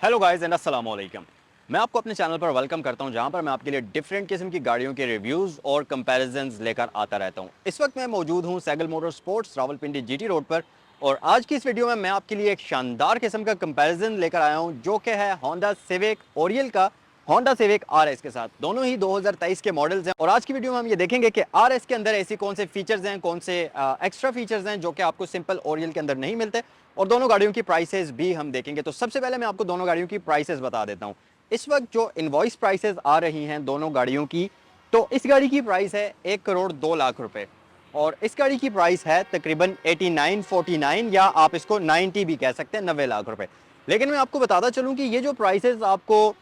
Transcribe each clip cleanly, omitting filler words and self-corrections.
Hello guys and अस्सलाम वालेकुम। मैं आपको अपने चैनल पर वेलकम करता हूं, जहां पर मैं आपके लिए डिफरेंट किस्म की गाड़ियों के रिव्यूज़ और कंपैरिजंस लेकर आता रहता हूं। इस वक्त मैं मौजूद हूं Saigal motor sports Rawalpindi GT road पर, और आज की इस वीडियो में मैं आपके लिए एक शानदार किस्म का कंपैरिजन लेकर आया हूं, जो कि है होंडा सिविक ओरियल का होंडा सिविक आरएस के साथ। दोनों ही 2023 के मॉडल्स हैं, और आज की वीडियो में हम ये देखेंगे कि आरएस के अंदर ऐसी कौन से फीचर्स हैं, कौन से एक्स्ट्रा फीचर्स हैं जो कि आपको सिंपल ओरियल के अंदर नहीं मिलते, और दोनों गाड़ियों की प्राइसेस भी हम देखेंगे। तो सबसे पहले मैं आपको दोनों गाड़ियों की प्राइसेस बता देता हूं। इस वक्त जो इनवॉइस प्राइसेस आ रही हैं दोनों गाड़ियों की, तो इस गाड़ी की प्राइस है 1 करोड़ 2 लाख रुपए, और इस गाड़ी की प्राइस है तकरीबन 8949, या आप इसको 90 भी कह सकते हैं, 90 लाख रुपए। लेकिन मैं आपको बताता चलूं कि ये जो प्राइसेस आपको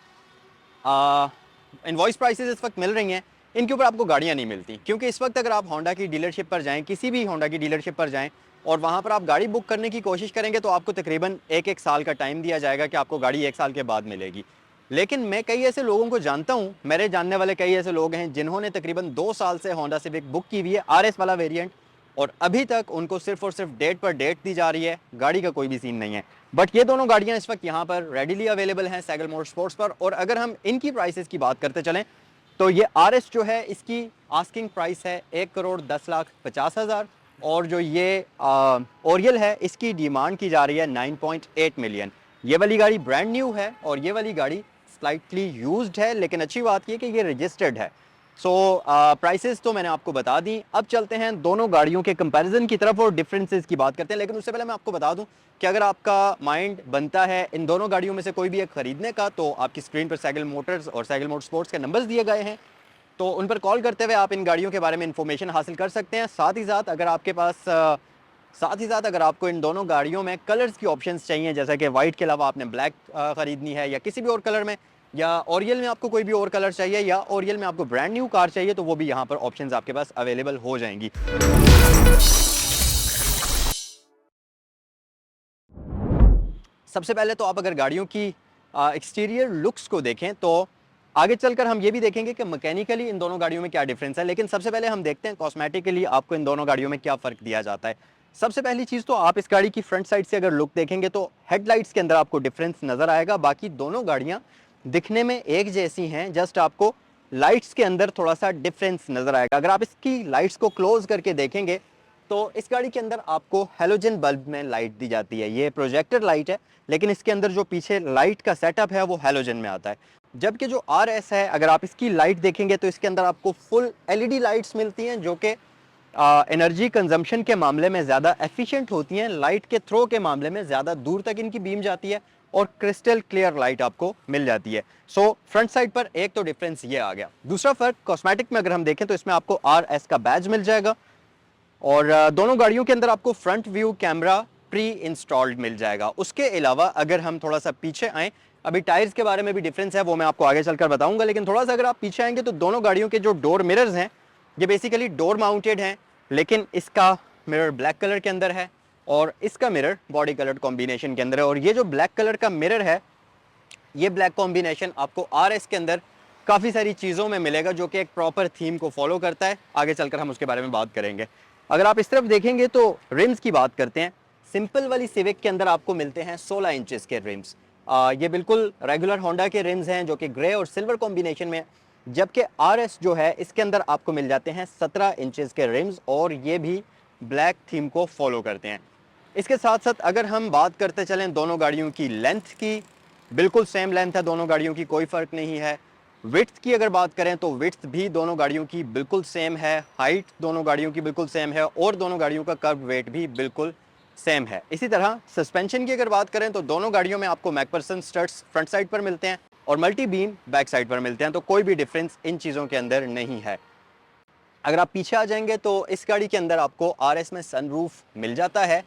इनवॉइस प्राइसेस इस वक्त मिल रही हैं, इनके ऊपर आपको गाड़ियां नहीं मिलती। क्योंकि इस वक्त अगर आप होंडा की डीलरशिप पर जाएं, किसी भी होंडा की डीलरशिप पर जाएं, और वहां पर आप गाड़ी बुक करने की कोशिश करेंगे, तो आपको तकरीबन एक साल का टाइम दिया जाएगा कि आपको गाड़ी 1 साल के बाद मिलेगी। लेकिन मैं कई ऐसे लोगों को जानता हूं, मेरे जानने वाले कई ऐसे लोग हैं जिन्होंने तकरीबन 2 साल से होंडा सिविक बुक की हुई है, आरएस वाला वेरिएंट, और अभी तक उनको सिर्फ और सिर्फ डेट पर डेट दी जा रही है, गाड़ी का कोई भी सीन नहीं है। बट ये दोनों गाड़ियां इस वक्त यहाँ पर रेडिली अवेलेबल हैं सैगल मोटर स्पोर्ट्स पर। और अगर हम इनकी प्राइसेस की बात करते चलें, तो ये आरएस जो है, इसकी आस्किंग प्राइस है 1 करोड़ 10 लाख 50 हज़ार, और जो ये ओरियल है, इसकी डिमांड की जा रही है 9.8 मिलियन। ये वाली गाड़ी ब्रांड न्यू है, और ये वाली गाड़ी स्लाइटली यूज्ड है, लेकिन अच्छी बात ये कि ये रजिस्टर्ड है। सो प्राइसेस तो मैंने आपको बता दी। अब चलते हैं दोनों गाड़ियों के कंपैरिजन की तरफ और डिफरेंसेस की बात करते हैं। लेकिन उससे पहले मैं आपको बता दूं कि अगर आपका माइंड बनता है इन दोनों गाड़ियों में से कोई भी एक खरीदने का, तो आपकी स्क्रीन पर सैगल मोटर्स और सैगल मोटर स्पोर्ट्स के नंबर्स दिए गए हैं, तो उन पर कॉल करते हुए आप इन गाड़ियों के बारे में इंफॉर्मेशन हासिल कर सकते हैं। साथ ही साथ अगर आपको इन दोनों गाड़ियों में कलर्स की ऑप्शंस चाहिए, जैसे कि वाइट के अलावा आपने ब्लैक खरीदनी है, या किसी भी और कलर में, या ओरियल में आपको कोई भी और कलर चाहिए, या ओरियल में आपको ब्रांड न्यू कार चाहिए, तो वो भी यहाँ पर ऑप्शंस आपके पास अवेलेबल हो जाएंगी। सबसे पहले तो आप अगर गाड़ियों की एक्सटीरियर लुक्स को देखें, तो आगे चलकर हम ये भी देखेंगे कि मैकेनिकली इन दोनों गाड़ियों में क्या डिफरेंस है। लेकिन सबसे पहले हम देखते हैं कॉस्मेटिकली आपको इन दोनों गाड़ियों में क्या फ़र्क दिया जाता है। सबसे पहली चीज़ तो आप इस गाड़ी की फ्रंट साइड से अगर लुक देखेंगे, तो हेडलाइट्स के अंदर आपको डिफरेंस नज़र आएगा। बाकी दोनों गाड़ियाँ दिखने में एक जैसी हैं, जस्ट आपको लाइट्स के अंदर थोड़ा सा डिफरेंस नज़र आएगा। अगर आप इसकी लाइट्स को क्लोज करके देखेंगे, तो इस गाड़ी के अंदर आपको हेलोजन बल्ब में लाइट दी जाती है। ये प्रोजेक्टर लाइट है, लेकिन इसके अंदर जो पीछे लाइट का सेटअप है वो हेलोजन में आता है। जबकि जो आरएस है, अगर आप इसकी लाइट देखेंगे, तो इसके अंदर आपको फुल एलईडी लाइट्स मिलती हैं, जो कि एनर्जी कंजम्पशन के मामले में ज़्यादा एफिशिएंट होती हैं। लाइट के थ्रो के मामले में ज़्यादा दूर तक इनकी बीम जाती है, और क्रिस्टल क्लियर लाइट आपको मिल जाती है। सो फ्रंट साइड पर एक तो डिफरेंस ये आ गया। दूसरा फर्क कॉस्मेटिक में अगर हम देखें, तो इसमें आपको आरएस का बैज मिल जाएगा, और दोनों गाड़ियों के अंदर आपको front view camera pre installed मिल जाएगा। उसके अलावा अगर हम थोड़ा सा पीछे आएँ, अभी टायर्स के बारे में भी डिफरेंस है, वो मैं आपको आगे चलकर बताऊंगा। लेकिन थोड़ा सा अगर आप पीछे आएंगे, तो दोनों गाड़ियों के जो डोर मिरर्स हैं, ये बेसिकली डोर माउंटेड हैं, लेकिन इसका मिरर ब्लैक कलर के अंदर है, और इसका मिरर बॉडी कलर कॉम्बिनेशन के अंदर है। और ये जो ब्लैक कलर का मिरर है, ये ब्लैक कॉम्बिनेशन आपको आरएस के अंदर काफ़ी सारी चीज़ों में मिलेगा, जो कि एक प्रॉपर थीम को फॉलो करता है। आगे चलकर हम उसके बारे में बात करेंगे। अगर आप इस तरफ देखेंगे, तो रिम्स की बात करते हैं। सिंपल वाली सिविक के अंदर आपको मिलते हैं 16 इंचेस के रिम्स। ये बिल्कुल रेगुलर होंडा के रिम्स हैं, जो कि ग्रे और सिल्वर कॉम्बिनेशन में। जबकि आरएस जो है, इसके अंदर आपको मिल जाते हैं 17 इंचेस के रिम्स, और ये भी ब्लैक थीम को फॉलो करते हैं। इसके साथ साथ अगर हम बात करते चलें दोनों गाड़ियों की लेंथ की, बिल्कुल सेम लेंथ है दोनों गाड़ियों की, कोई फ़र्क नहीं है। विड्थ की अगर बात करें, तो विड्थ भी दोनों गाड़ियों की बिल्कुल सेम है, हाइट दोनों गाड़ियों की बिल्कुल सेम है, और दोनों गाड़ियों का कर्व वेट भी बिल्कुल सेम है। इसी तरह सस्पेंशन की अगर बात करें, तो दोनों गाड़ियों में आपको मैकफरसन स्टड्स फ्रंट साइड पर मिलते हैं, और मल्टी बीम बैक साइड पर मिलते हैं। तो कोई भी डिफरेंस इन चीज़ों के अंदर नहीं है। अगर आप पीछे आ जाएंगे, तो इस गाड़ी के अंदर आपको आरएस में सनरूफ मिल जाता है,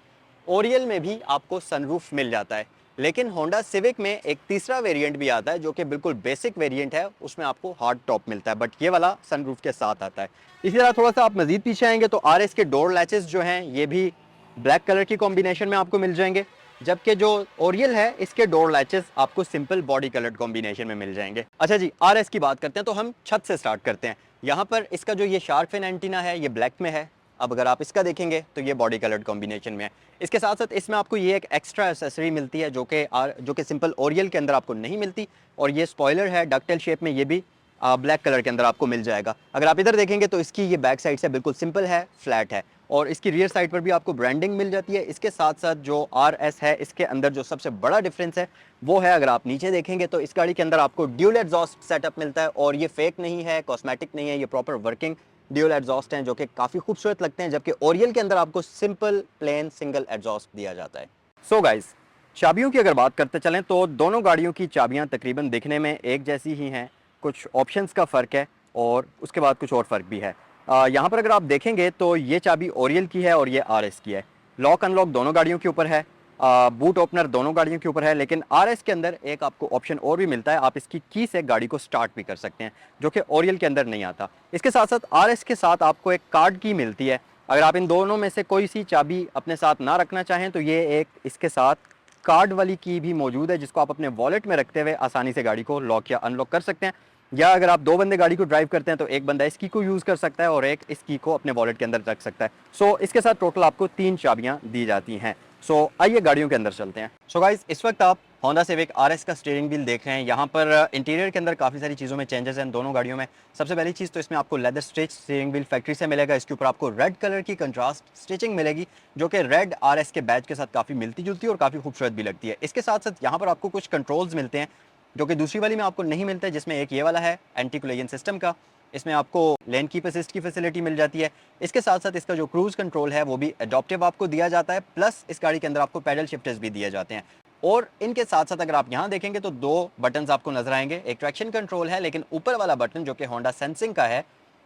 ओरियल में भी आपको सनरूफ मिल जाता है। लेकिन होंडा सिविक में एक तीसरा वेरिएंट भी आता है, जो कि बिल्कुल बेसिक वेरिएंट है, उसमें आपको हार्ड टॉप मिलता है, बट ये वाला सनरूफ के साथ आता है। इसी तरह थोड़ा सा आप मजीद पीछे आएंगे, तो आरएस के डोर लैचेस जो हैं, ये भी ब्लैक कलर की कॉम्बिनेशन में आपको मिल जाएंगे। जबकि जो ओरियल है, इसके डोर लैचेस आपको सिंपल बॉडी कलर्ड कॉम्बिनेशन में मिल जाएंगे। अच्छा जी, आरएस की बात करते हैं, तो हम छत से स्टार्ट करते हैं। यहाँ पर इसका जो ये शार्क फिन एंटीना है, ये ब्लैक में है। अब अगर आप इसका देखेंगे तो ये बॉडी कलर्ड कॉम्बिनेशन में है। इसके साथ साथ इसमें आपको ये एक एक्स्ट्रा एसेसरी मिलती है जो कि सिंपल ओरियल के अंदर आपको नहीं मिलती, और ये स्पॉइलर है डकटेल शेप में, ये भी ब्लैक कलर के अंदर आपको मिल जाएगा। अगर आप इधर देखेंगे तो इसकी ये बैक साइड से बिल्कुल सिंपल है, फ्लैट है, और इसकी रियर साइड पर भी आपको ब्रांडिंग मिल जाती है। इसके साथ साथ जो RS है, इसके अंदर जो सबसे बड़ा डिफरेंस है वो है, अगर आप नीचे देखेंगे तो इस गाड़ी के अंदर आपको ड्यूल एग्जॉस्ट सेटअप मिलता है, और ये फेक नहीं है, कॉस्मेटिक नहीं है, ये प्रॉपर वर्किंग ड्यूल एग्जॉस्ट हैं जो कि काफ़ी खूबसूरत लगते हैं, जबकि ओरियल के अंदर आपको सिंपल प्लेन सिंगल एग्जॉस्ट दिया जाता है। सो गाइस, चाबियों की अगर बात करते चलें तो दोनों गाड़ियों की चाबियां तकरीबन दिखने में एक जैसी ही हैं, कुछ ऑप्शंस का फ़र्क है और उसके बाद कुछ और फ़र्क भी है। यहाँ पर अगर आप देखेंगे तो ये चाबी ओरियल की है और ये RS की है। लॉक अनलॉक दोनों गाड़ियों के ऊपर है, बूट ओपनर दोनों गाड़ियों के ऊपर है, लेकिन RS के अंदर एक आपको ऑप्शन और भी मिलता है, आप इसकी की से गाड़ी को स्टार्ट भी कर सकते हैं, जो कि ओरियल के अंदर नहीं आता। इसके साथ साथ RS के साथ आपको एक कार्ड की मिलती है। अगर आप इन दोनों में से कोई सी चाबी अपने साथ ना रखना चाहें तो ये एक इसके साथ कार्ड वाली की भी मौजूद है, जिसको आप अपने वॉलेट में रखते हुए आसानी से गाड़ी को लॉक या अनलॉक कर सकते हैं। या अगर आप दो बंदे गाड़ी को ड्राइव करते हैं तो एक बंदा इस की को यूज़ कर सकता है और एक इस की को अपने वॉलेट के अंदर रख सकता है। सो इसके साथ टोटल आपको 3 चाबियां दी जाती हैं। सो आइए गाड़ियों के अंदर चलते हैं। सो गाइस, इस वक्त आप होंडा सिविक RS का स्टीयरिंग व्हील देख रहे हैं। यहाँ पर इंटीरियर के अंदर काफ़ी सारी चीज़ों में चेंजेस हैं दोनों गाड़ियों में। सबसे पहली चीज़ तो इसमें आपको leather stitch steering wheel factory से मिलेगा। इसके ऊपर आपको रेड कलर की कंट्रास्ट स्टिचिंग मिलेगी, जो कि रेड RS के बैच के साथ काफ़ी मिलती जुलती है और काफ़ी खूबसूरत भी लगती है। इसके साथ साथ यहाँ पर आपको कुछ कंट्रोल्स मिलते हैं जो कि दूसरी वाली में आपको नहीं मिलता है, जिसमें एक ये वाला है एंटी कोलिजन सिस्टम का। इसमें आपको लेन कीप असिस्ट की फैसिलिटी मिल जाती है। इसके साथ साथ इसका जो क्रूज कंट्रोल है वो भी एडॉप्टिव आपको दिया जाता है, प्लस इस गाड़ी के अंदर आपको पैडल शिफ्टर्स भी दिए जाते हैं। और इनके साथ साथ अगर आप यहाँ देखेंगे तो 2 बटन्स आपको नजर आएंगे। एक ट्रैक्शन कंट्रोल है, लेकिन ऊपर वाला बटन जो कि होंडा सेंसिंग का है,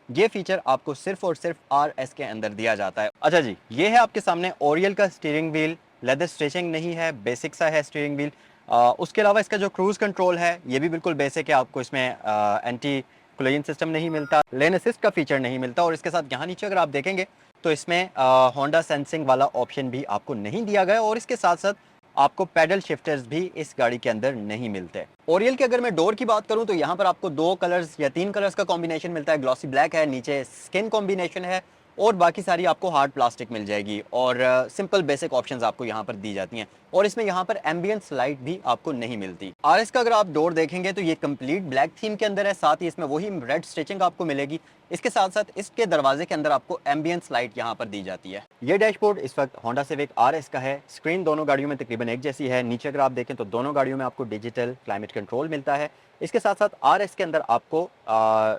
ये फीचर आपको सिर्फ और सिर्फ RS के अंदर दिया जाता है। अच्छा जी, ये है आपके सामने ओरियल का स्टीयरिंग व्हील। लेदर स्टिचिंग नहीं है, बेसिक सा है स्टीयरिंग व्हील। उसके अलावा इसका जो क्रूज कंट्रोल है ये भी बिल्कुल बेसिक है। आपको इसमें एंटी कोलिजन सिस्टम नहीं मिलता, लेन असिस्ट का फीचर नहीं मिलता, और इसके साथ यहाँ नीचे अगर आप देखेंगे तो इसमें होंडा सेंसिंग वाला ऑप्शन भी आपको नहीं दिया गया, और इसके साथ साथ आपको पैडल शिफ्टर्स भी इस गाड़ी के अंदर नहीं मिलते। ओरियल के अगर मैं डोर की बात करूं तो यहाँ पर आपको 2 कलर्स या 3 कलर्स का कॉम्बिनेशन मिलता है। ग्लॉसी ब्लैक है, नीचे स्किन कॉम्बिनेशन है, और बाकी सारी आपको हार्ड प्लास्टिक मिल जाएगी, और सिंपल बेसिक ऑप्शंस आपको यहाँ पर दी जाती हैं। और इसमें यहाँ पर एम्बियंस लाइट भी आपको नहीं मिलती। RS का अगर आप डोर देखेंगे तो ये कंप्लीट ब्लैक थीम के अंदर है, साथ ही इसमें वही रेड स्टिचिंग आपको मिलेगी। इसके साथ साथ इसके दरवाजे के अंदर आपको एम्बियंस लाइट यहाँ पर दी जाती है। ये डैशबोर्ड इस वक्त होंडा सिविक RS का है। स्क्रीन दोनों गाड़ियों में तकरीबन एक जैसी है। नीचे अगर आप देखें तो दोनों गाड़ियों में आपको डिजिटल क्लाइमेट कंट्रोल मिलता है। इसके साथ साथ RS के अंदर आपको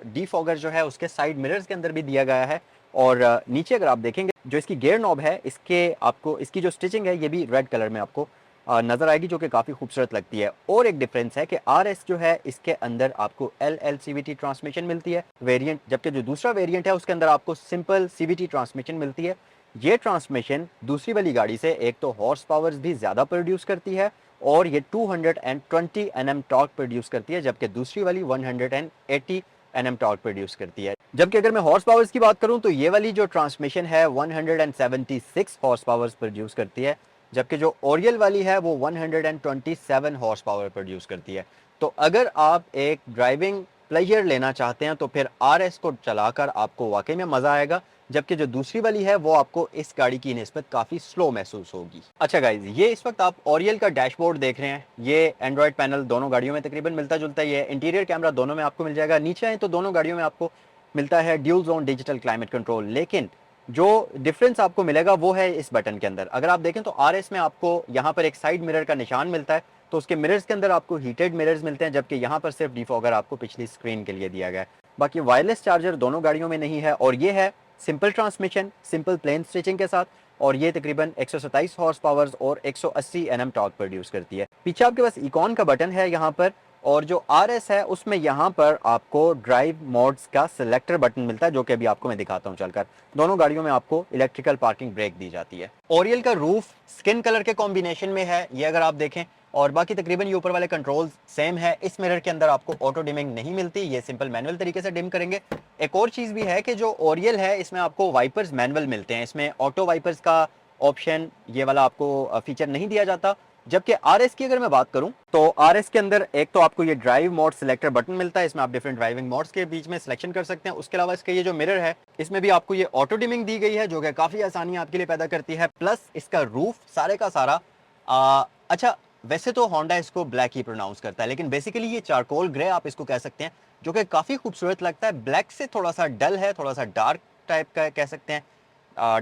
डीफॉगर जो है उसके साइड मिरर्स के अंदर भी दिया गया है। और नीचे अगर आप देखेंगे जो इसकी गियर नॉब है, इसके आपको इसकी जो स्टिचिंग है ये भी रेड कलर में आपको नजर आएगी, जो कि काफ़ी खूबसूरत लगती है। और एक डिफरेंस है कि RS जो है इसके अंदर आपको LLCVT ट्रांसमिशन मिलती है वेरिएंट, जबकि जो दूसरा वेरिएंट है उसके अंदर आपको सिंपल CVT ट्रांसमिशन मिलती है। ये ट्रांसमिशन दूसरी वाली गाड़ी से एक तो हॉर्स पावर्स भी ज़्यादा प्रोड्यूस करती है, और ये 220 Nm टॉर्क प्रोड्यूस करती है, जबकि दूसरी वाली 180 Nm टॉर्क प्रोड्यूस करती है। जबकि अगर मैं हॉर्स पावर्स की बात करूं तो ये वाली जो ट्रांसमिशन है 176 हॉर्स पावर्स प्रोड्यूस करती है, जबकि जो ओरियल वाली है वो 127 हॉर्स पावर प्रोड्यूस करती है। तो अगर आप एक ड्राइविंग प्लेजर लेना चाहते हैं तो फिर RS को चलाकर आपको वाकई में मज़ा आएगा, जबकि जो दूसरी वाली है वो आपको इस गाड़ी की निस्बत काफ़ी स्लो महसूस होगी। अच्छा गाइज, ये इस वक्त आप ओरियल का डैशबोर्ड देख रहे हैं। ये एंड्रॉयड पैनल दोनों गाड़ियों में तकरीबन मिलता जुलता है। ये इंटीरियर कैमरा दोनों में आपको मिल जाएगा। नीचे आए तो दोनों गाड़ियों में आपको मिलता है dual zone digital climate control, लेकिन जो डिफरेंस आपको मिलेगा वो है इस बटन के अंदर। अगर आप देखें तो RS में आपको यहाँ पर एक साइड मिरर का निशान मिलता है, तो उसके मिरर्स के अंदर आपको हीटेड मिरर्स मिलते हैं, जबकि यहाँ पर सिर्फ डिफॉगर आपको पिछली स्क्रीन के लिए दिया गया है। बाकी वायरलेस चार्जर दोनों गाड़ियों में नहीं है, और ये है simple transmission simple plain stitching के साथ, और ये तकरीबन 127 हॉर्स पावर्स और 180 Nm टॉर्क प्रोड्यूस करती है। पीछे आपके पास इकॉन का बटन है यहाँ पर, और जो RS है उसमें यहाँ पर आपको ड्राइव मोड्स का सिलेक्टर बटन मिलता है, जो कि अभी आपको मैं दिखाता हूँ चलकर। दोनों गाड़ियों में आपको इलेक्ट्रिकल पार्किंग ब्रेक दी जाती है। ओरियल का रूफ स्किन कलर के कॉम्बिनेशन में है, ये अगर आप देखें, और बाकी तकरीबन ये ऊपर वाले कंट्रोल्स सेम है। इस मिरर के अंदर आपको ऑटो डिमिंग नहीं मिलती, ये सिंपल मैनुअल तरीके से डिम करेंगे। एक और चीज़ भी है कि जो ओरियल है इसमें आपको वाइपर्स मैनुअल मिलते हैं, इसमें ऑटो वाइपर्स का ऑप्शन ये वाला आपको फीचर नहीं दिया जाता। जबकि RS की अगर मैं बात करूं तो RS के अंदर एक तो आपको ये ड्राइव मोड सिलेक्टर बटन मिलता है, इसमें आप डिफरेंट ड्राइविंग मोड्स के बीच में सिलेक्शन कर सकते हैं। उसके अलावा इसका ये जो मिरर है इसमें भी आपको ये ऑटो डिमिंग दी गई है जो कि काफी आसानी आपके लिए पैदा करती है। प्लस इसका रूफ सारे का सारा अच्छा, वैसे तो होंडा इसको ब्लैक ही प्रोनाउंस करता है, लेकिन बेसिकली ये चारकोल ग्रे आप इसको कह सकते हैं, जो कि काफी खूबसूरत लगता है। ब्लैक से थोड़ा सा डल है, थोड़ा सा डार्क टाइप का कह सकते हैं,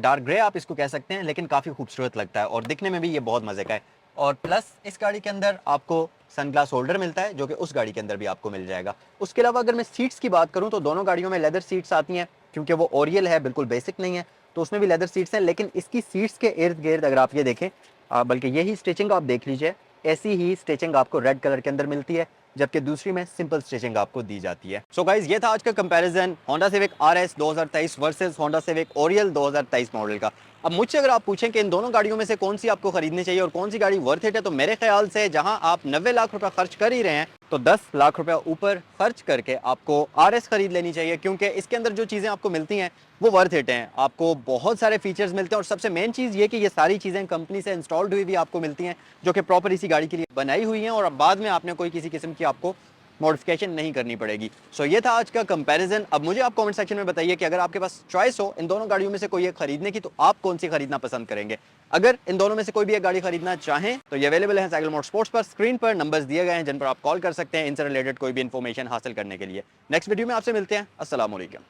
डार्क ग्रे आप इसको कह सकते हैं, लेकिन काफ़ी खूबसूरत लगता है और दिखने में भी ये बहुत मज़े का है। और प्लस इस गाड़ी के अंदर आपको सनग्लास होल्डर मिलता है जो कि उस गाड़ी के अंदर भी आपको मिल जाएगा। उसके अलावा अगर मैं सीट्स की बात करूं तो दोनों गाड़ियों में लेदर सीट्स आती हैं, क्योंकि वो ओरियल है, बिल्कुल बेसिक नहीं है, तो उसमें भी लेदर सीट्स हैं। लेकिन इसकी सीट्स के इर्द गिर्द अगर आप ये देखें, बल्कि यही स्टिचिंग आप देख लीजिए, ऐसी ही स्टिचिंग आपको रेड कलर के अंदर मिलती है, जबकि दूसरी में सिंपल स्टिचिंग आपको दी जाती है। सो गाइस, ये था आज का comparison Honda civic RS 2023 versus Honda civic Oryol 2023 model का। अब मुझसे अगर आप पूछें कि इन दोनों गाड़ियों में से कौन सी आपको खरीदनी चाहिए और कौन सी गाड़ी वर्थ इट है, तो मेरे ख्याल से जहां आप 90 लाख रुपया खर्च कर ही रहे हैं तो 10 लाख रुपया ऊपर खर्च करके आपको RS खरीद लेनी चाहिए, क्योंकि इसके अंदर जो चीज़ें आपको मिलती हैं वो वर्थ इट हैं। आपको बहुत सारे फीचर्स मिलते हैं और सबसे मेन चीज़ ये कि ये सारी चीज़ें कंपनी से इंस्टॉल्ड हुई भी आपको मिलती हैं, जो कि प्रॉपर इसी गाड़ी के लिए बनाई हुई हैं और अब बाद में आपने कोई किसी किस्म की आपको मॉडिफिकेशन नहीं करनी पड़ेगी। सो ये था आज का कंपैरिजन। अब मुझे आप कमेंट सेक्शन में बताइए कि अगर आपके पास चॉइस हो इन दोनों गाड़ियों में से कोई एक खरीदने की, तो आप कौन सी खरीदना पसंद करेंगे। अगर इन दोनों में से कोई भी एक गाड़ी खरीदना चाहें तो ये अवेलेबल है साइकिल मोड स्पोर्ट्स पर। स्क्रीन पर नंबर्स दिए गए हैं जिन पर आप कॉल कर सकते हैं इनसे रिलेटेड कोई भी इन्फॉर्मेशन हासिल करने के लिए। नेक्स्ट वीडियो में आपसे मिलते हैं। अस्सलाम वालेकुम।